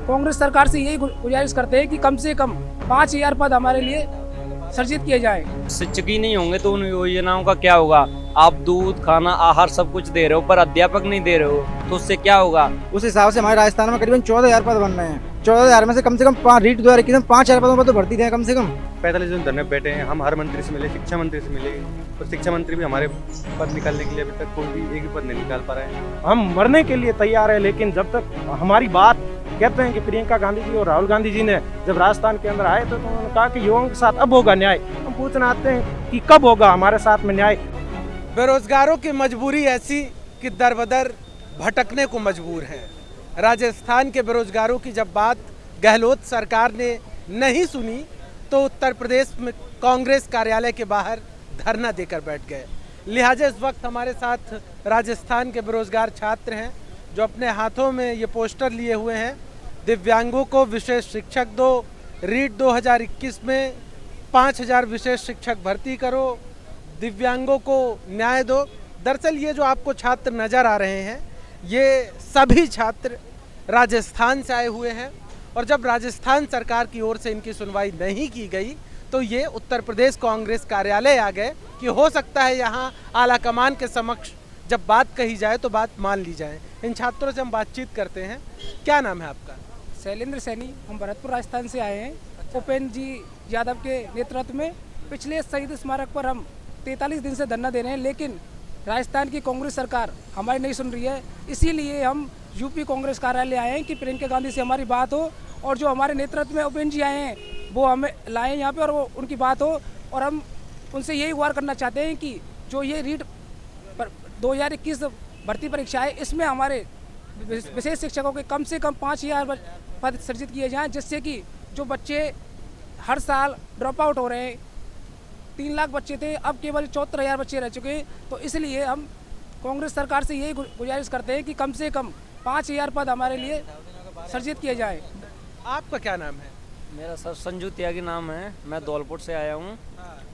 कांग्रेस सरकार से यही गुजारिश करते हैं कि कम से कम 5,000 पद हमारे लिए सृजित किए जाएं। शिक्षक ही नहीं होंगे तो उन योजनाओं का क्या होगा। आप दूध खाना आहार सब कुछ दे रहे हो पर अध्यापक नहीं दे रहे हो तो उससे क्या होगा। उस हिसाब से हमारे राजस्थान में करीबन 14,000 पद बन रहे हैं। 14,000 में से कम 5,000 पदों पर तो भर्ती दें कम से कम। 45 दिन धरने बैठे हैं हम, हर मंत्री से मिले, शिक्षा मंत्री से मिले, तो शिक्षा मंत्री भी हमारे पद निकालने के लिए अभी तक कोई भी एक भी पद नहीं निकाल पा रहे हैं। हम मरने के लिए तैयार है, लेकिन जब तक हमारी बात कहते हैं कि प्रियंका गांधी जी और राहुल गांधी जी ने जब राजस्थान के अंदर आए तो उन्होंने कहा कि युवाओं के साथ अब होगा न्याय। हम पूछना आते हैं कि कब होगा हमारे साथ में न्याय। बेरोजगारों की मजबूरी ऐसी कि दर बदर भटकने को मजबूर हैं। राजस्थान के बेरोजगारों की जब बात गहलोत सरकार ने नहीं सुनी तो उत्तर प्रदेश में कांग्रेस कार्यालय के बाहर धरना देकर बैठ गए। लिहाजा इस वक्त हमारे साथ राजस्थान के बेरोजगार छात्र हैं जो अपने हाथों में ये पोस्टर लिए हुए हैं, दिव्यांगों को विशेष शिक्षक दो, रीट 2021 में 5,000 विशेष शिक्षक भर्ती करो, दिव्यांगों को न्याय दो। दरअसल ये जो आपको छात्र नज़र आ रहे हैं ये सभी छात्र राजस्थान से आए हुए हैं और जब राजस्थान सरकार की ओर से इनकी सुनवाई नहीं की गई तो ये उत्तर प्रदेश कांग्रेस कार्यालय आ गए कि हो सकता है यहाँ आला कमान के समक्ष जब बात कही जाए तो बात मान ली जाए। इन छात्रों से हम बातचीत करते हैं। क्या नाम है आपका? शैलेंद्र सैनी, हम भरतपुर राजस्थान से आए हैं। उपेंद्र जी यादव के नेतृत्व में पिछले शहीद स्मारक पर हम 43 दिन से धरना दे रहे हैं, लेकिन राजस्थान की कांग्रेस सरकार हमारी नहीं सुन रही है। इसीलिए हम यूपी कांग्रेस कार्यालय आए हैं कि प्रियंका गांधी से हमारी बात हो और जो हमारे नेतृत्व में उपेंद्र जी आए हैं वो हमें लाएं यहाँ पे और वो उनकी बात हो। और हम उनसे यही गुहार करना चाहते हैं कि जो ये रीट 2021 भर्ती परीक्षा है इसमें हमारे विशेष शिक्षकों के कम से कम 5,000 पद सृजित किए जाएं, जिससे कि जो बच्चे हर साल ड्रॉप आउट हो रहे हैं, 3 लाख बच्चे थे अब केवल 74,000 बच्चे रह चुके हैं। तो इसलिए हम कांग्रेस सरकार से यही गुजारिश करते हैं कि कम से कम 5,000 पद हमारे लिए सृजित किए जाएं। आपका क्या नाम है? मेरा सर संजू त्यागी नाम है, मैं धौलपुर से आया हूँ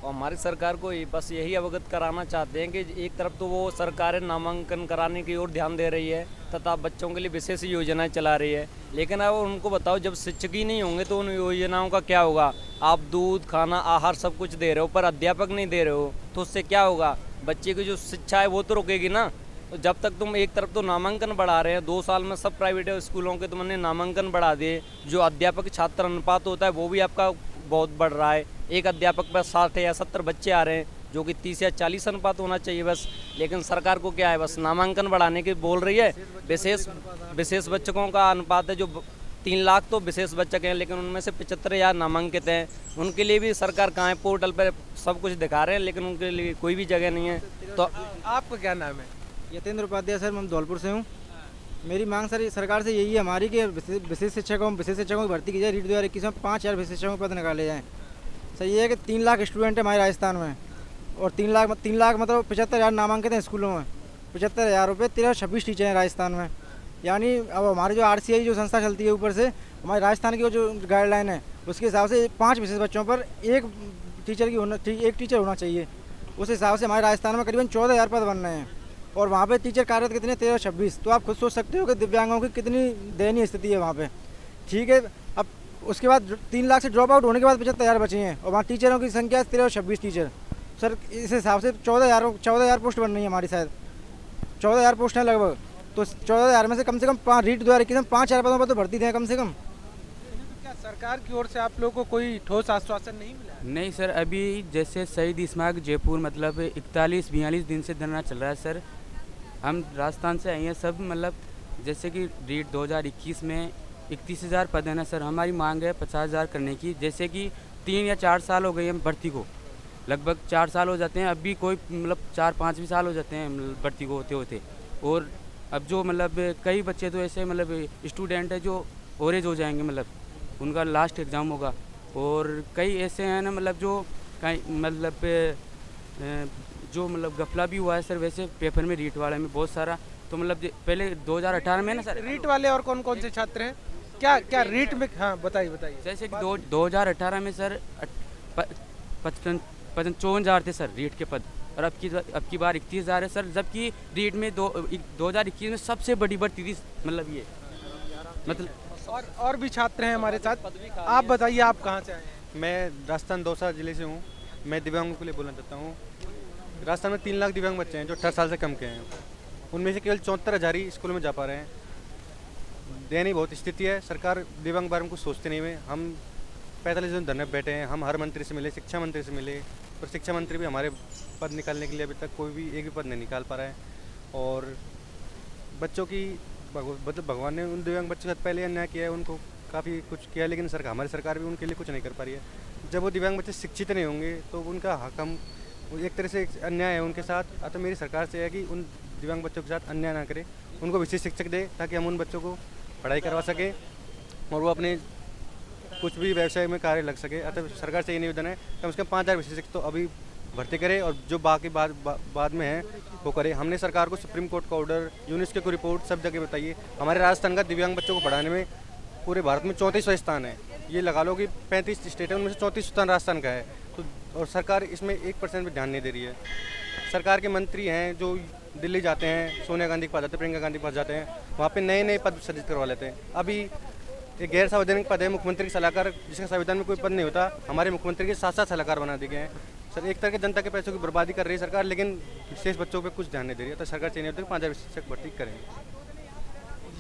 और हमारी सरकार को बस यही अवगत कराना चाहते हैं कि एक तरफ तो वो सरकारें नामांकन कराने की ओर ध्यान दे रही है तथा बच्चों के लिए विशेष योजनाएं चला रही है, लेकिन अब उनको बताओ जब शिक्षक ही नहीं होंगे तो उन योजनाओं का क्या होगा। आप दूध खाना आहार सब कुछ दे रहे हो पर अध्यापक नहीं दे रहे हो तो उससे क्या होगा। बच्चे की जो शिक्षा है वो तो रुकेगी ना। तो जब तक तुम एक तरफ तो नामांकन बढ़ा रहे हैं, 2 साल में सब प्राइवेट स्कूलों के तुमने नामांकन बढ़ा दिए, जो अध्यापक छात्र अनुपात होता है वो भी आपका बहुत बढ़ रहा है। एक अध्यापक पर 60 या 70 बच्चे आ रहे हैं जो कि 30 या 40 अनुपात होना चाहिए बस। लेकिन सरकार को क्या है, बस नामांकन बढ़ाने की बोल रही है। विशेष बच्चों का अनुपात है जो 3 लाख तो विशेष बच्चे हैं, लेकिन उनमें से 75,000 नामांकित हैं। उनके लिए भी सरकार कहाँ है, पोर्टल पर सब कुछ दिखा रहे हैं लेकिन उनके लिए कोई भी जगह नहीं है। तो आपका क्या नाम है? यतेंद्र उपाध्याय सर, मैं धौलपुर से हूँ। मेरी मांग सर सरकार से यही है हमारी कि विशेष शिक्षकों की भर्ती की जाए। रीट 2021 में 5,000 विशेष शिक्षकों के पद निकाले जाएँ। सर ये है कि 3 लाख स्टूडेंट है हमारे राजस्थान में और 3 लाख मतलब 75,000 नामांकित हैं स्कूलों में। 75,000 रुपये 1326 टीचर हैं राजस्थान में। यानी अब हमारी जो RCI जो संस्था चलती है ऊपर से, हमारे राजस्थान की जो गाइडलाइन है उसके हिसाब से 5 विशेष बच्चों पर एक टीचर होना चाहिए। उस हिसाब से हमारे राजस्थान में करीबन 14,000 पद बन रहे हैं और वहाँ पे टीचर कार्यरत कितने 1326। तो आप खुद सोच सकते हो कि दिव्यांगों की कितनी दयनीय स्थिति है वहाँ पे। ठीक है, अब उसके बाद 3 लाख से ड्रॉप आउट होने के बाद 75,000 बचे हैं और वहाँ टीचरों की संख्या 1326 टीचर। सर इस हिसाब से 14,000 पोस्ट बन रही है हमारी, शायद 14,000 पोस्ट हैं लगभग। तो 14,000 में से कम 5 5,000 पदों पर तो भर्ती दें कम से कम। क्या सरकार की ओर से आप लोगों को कोई ठोस आश्वासन नहीं मिला? नहीं सर, अभी जैसे शहीद स्मारक जयपुर मतलब 41-42 दिन से धरना चल रहा है सर। हम राजस्थान से आए हैं सब, मतलब जैसे कि रीट 2021 में 31,000 पद है ना सर। हमारी मांग है 50,000 करने की। जैसे कि 3 या 4 साल हो गए हम भर्ती को, लगभग 4 साल हो जाते हैं। अभी कोई मतलब 4-5 भी साल हो जाते हैं भर्ती को होते होते। और अब जो मतलब कई बच्चे तो ऐसे मतलब स्टूडेंट है जो ओरेज हो जाएंगे, मतलब उनका लास्ट एग्ज़ाम होगा। और कई ऐसे हैं ना मतलब जो जो गफला भी हुआ है सर वैसे पेपर में रीट वाले में बहुत सारा। तो मतलब पहले 2018 में ना सर रीट वाले और कौन कौन से छात्र हैं? क्या रीट में? हाँ बताइए। जैसे कि 2018 में सर 55,000 थे सर रीट के पद और अब की बार 31,000 है सर। जबकि रीट में 2021 में सबसे बड़ी भर्ती थी, मतलब ये मतलब और भी छात्र हैं हमारे साथ। आप बताइए, आप कहाँ से आए हैं? मैं राजस्थान दौसा जिले से हूँ। मैं दिव्यांगों के लिए बोलना चाहता हूँ। राजस्थान में 3 लाख दिव्यांग बच्चे हैं जो 18 साल से कम के हैं। उनमें से केवल 74,000 ही स्कूल में जा पा रहे हैं। दयनीय बहुत स्थिति है। सरकार दिव्यांग बारे में कुछ सोचते नहीं हुए। हम 45 दिन धरने पे बैठे हैं। हम हर मंत्री से मिले, शिक्षा मंत्री से मिले, पर शिक्षा मंत्री भी हमारे पद निकालने के लिए अभी तक कोई भी एक भी पद नहीं निकाल पा रहा है। और बच्चों की भगवान ने उन दिव्यांग बच्चों के साथ पहले अन्याय किया है, उनको काफ़ी कुछ किया, लेकिन हमारी सरकार भी उनके लिए कुछ नहीं कर पा रही है। जब वो दिव्यांग बच्चे शिक्षित नहीं होंगे तो उनका हक हम एक तरह से अन्याय है उनके साथ। तो मेरी सरकार से है कि उन दिव्यांग बच्चों के साथ अन्याय ना करे, उनको विशेष शिक्षक दे ताकि हम उन बच्चों को पढ़ाई करवा सकें और वो अपने कुछ भी व्यवसाय में कार्य लग सके। अतः सरकार से ये निवेदन है कम से कम 5,000 विशेष शिक्षक तो अभी भर्ती करे और जो बाकी बाद में है वो करे। हमने सरकार को सुप्रीम कोर्ट का ऑर्डर, यूनेस्को की रिपोर्ट सब जगह बताइए। हमारे राजस्थान का दिव्यांग बच्चों को पढ़ाने में पूरे भारत में 34वां स्थान है। ये लगा लो कि 35 स्टेट है, उनमें से 34 स्थान राजस्थान का है। तो और सरकार इसमें 1% भी ध्यान नहीं दे रही है। सरकार के मंत्री हैं जो दिल्ली जाते हैं, सोनिया गांधी के पास जाते हैं, प्रियंका गांधी के पास जाते हैं, वहाँ पे नए पद सृजित करवा लेते हैं। अभी एक गैर संवैधानिक पद है मुख्यमंत्री के सलाहकार, जिसका संविधान में कोई पद नहीं होता। हमारे मुख्यमंत्री के 7 सलाहकार बना दिए गए हैं। सर एक तरह के जनता के पैसों की बर्बादी कर रही है सरकार, लेकिन विशेष बच्चों पे कुछ ध्यान नहीं दे रही है। तो सरकार चाहिए होता है 5,000 शिक्षक भर्ती करें।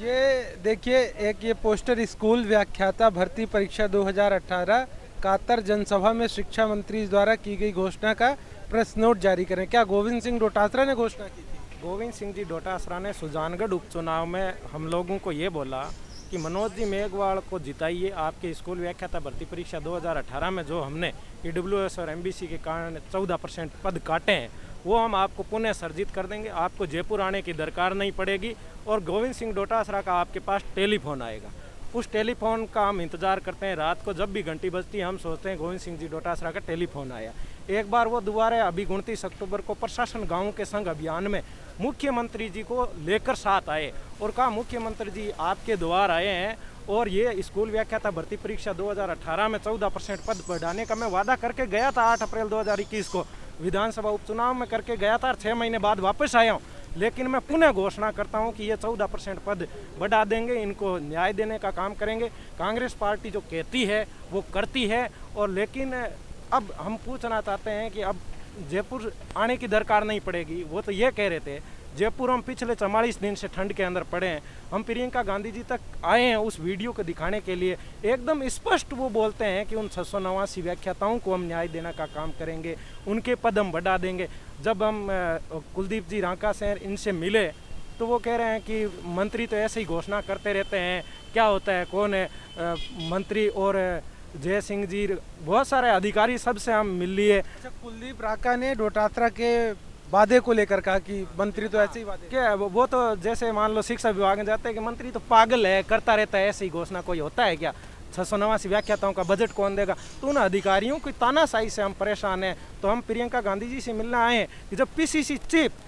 ये देखिए, एक ये पोस्टर स्कूल व्याख्याता भर्ती परीक्षा 2018 कातर जनसभा में शिक्षा मंत्री द्वारा की गई घोषणा का प्रेस नोट जारी करें। क्या गोविंद सिंह डोटासरा ने घोषणा की थी? गोविंद सिंह जी डोटासरा ने सुजानगढ़ उपचुनाव में हम लोगों को ये बोला कि मनोज जी मेघवाल को जिताइए, आपके स्कूल व्याख्याता भर्ती परीक्षा 2018 में जो हमने EWS और MBC के कारण 14% पद काटे हैं वो हम आपको पुनः सर्जित कर देंगे। आपको जयपुर आने की दरकार नहीं पड़ेगी और गोविंद सिंह डोटासरा का आपके पास टेलीफोन आएगा। उस टेलीफोन का हम इंतज़ार करते हैं। रात को जब भी घंटी बजती है हम सोचते हैं गोविंद सिंह जी डोटासरा का टेलीफोन आया। एक बार वो दोबारा अभी 29 अक्टूबर को प्रशासन गाँव के संग अभियान में मुख्यमंत्री जी को लेकर साथ आए और कहा मुख्यमंत्री जी आपके द्वार आए हैं और ये स्कूल व्याख्याता भर्ती परीक्षा 2018 में 14% पद बढ़ाने का मैं वादा करके गया था 8 अप्रैल 2021 को विधानसभा उपचुनाव में करके गया था और 6 महीने बाद वापस आया हूँ। लेकिन मैं पुनः घोषणा करता हूं कि ये 14% पद बढ़ा देंगे, इनको न्याय देने का काम करेंगे। कांग्रेस पार्टी जो कहती है वो करती है। और लेकिन अब हम पूछना चाहते हैं कि अब जयपुर आने की दरकार नहीं पड़ेगी। वो तो ये कह रहे थे जयपुर हम पिछले 44 दिन से ठंड के अंदर पड़े हैं। हम प्रियंका गांधी जी तक आए हैं उस वीडियो को दिखाने के लिए। एकदम स्पष्ट वो बोलते हैं कि उन 689 व्याख्याताओं को हम न्याय देने का काम करेंगे, उनके पद हम बढ़ा देंगे। जब हम कुलदीप जी रांका से इनसे मिले तो वो कह रहे हैं कि मंत्री तो ऐसे ही घोषणा करते रहते हैं, क्या होता है, कौन है मंत्री, और जय सिंह जी, बहुत सारे अधिकारी, सबसे हम मिल लिए। अच्छा, कुलदीप रांका ने डोटासरा के वादे को लेकर कहा कि मंत्री तो ऐसे ही वादे, क्या वो तो जैसे मान लो शिक्षा विभाग में जाते हैं कि मंत्री तो पागल है, करता रहता है, ऐसी घोषणा कोई होता है क्या? 689 व्याख्याताओं का बजट कौन देगा? तो उन अधिकारियों की तानाशाही से हम परेशान हैं। तो हम प्रियंका गांधी जी से मिलना आए हैं कि जब PCC चीफ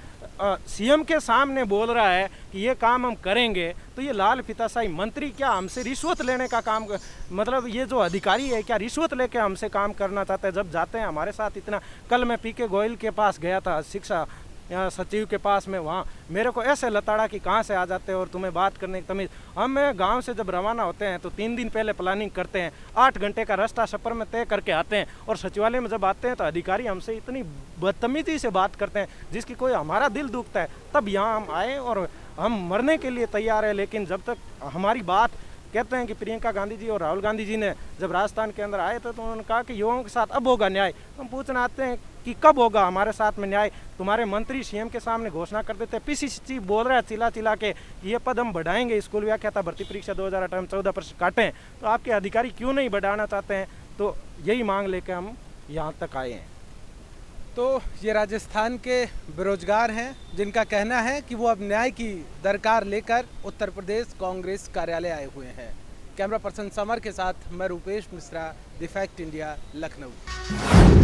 CM के सामने बोल रहा है कि ये काम हम करेंगे, तो ये लाल फीताशाही मंत्री क्या हमसे रिश्वत लेने का काम, मतलब ये जो अधिकारी है क्या रिश्वत लेके हमसे काम करना चाहते हैं? जब जाते हैं हमारे साथ इतना, कल मैं PK गोयल के पास गया था, शिक्षा सचिव के पास में, वहाँ मेरे को ऐसे लताड़ा कि कहाँ से आ जाते हैं और तुम्हें बात करने की तमीज़। हम गांव से जब रवाना होते हैं तो 3 दिन पहले प्लानिंग करते हैं, 8 घंटे का रास्ता सफ़र में तय करके आते हैं और सचिवालय में जब आते हैं तो अधिकारी हमसे इतनी बदतमीजी से बात करते हैं जिसकी कोई हमारा दिल दुखता है। तब यहाँ हम आए और हम मरने के लिए तैयार है। लेकिन जब तक हमारी बात कहते हैं कि प्रियंका गांधी जी और राहुल गांधी जी ने जब राजस्थान के अंदर आए थे तो उन्होंने कहा कि युवाओं के साथ अब होगा न्याय। हम पूछना आते हैं कि कब होगा हमारे साथ में न्याय? तुम्हारे मंत्री CM के सामने घोषणा कर देते, PCC चीफ बोल रहा है चिल्ला चिल्ला के कि ये पद हम बढ़ाएंगे, स्कूल व्याख्याता भर्ती परीक्षा 2018 में 14% काटें, तो आपके अधिकारी क्यों नहीं बढ़ाना चाहते हैं? तो यही मांग लेकर हम यहाँ तक आए हैं। तो ये राजस्थान के बेरोजगार हैं जिनका कहना है कि वो अब न्याय की दरकार लेकर उत्तर प्रदेश कांग्रेस कार्यालय आए हुए हैं। कैमरा पर्सन समर के साथ मैं Rupesh Mishra, the fact India, Lucknow.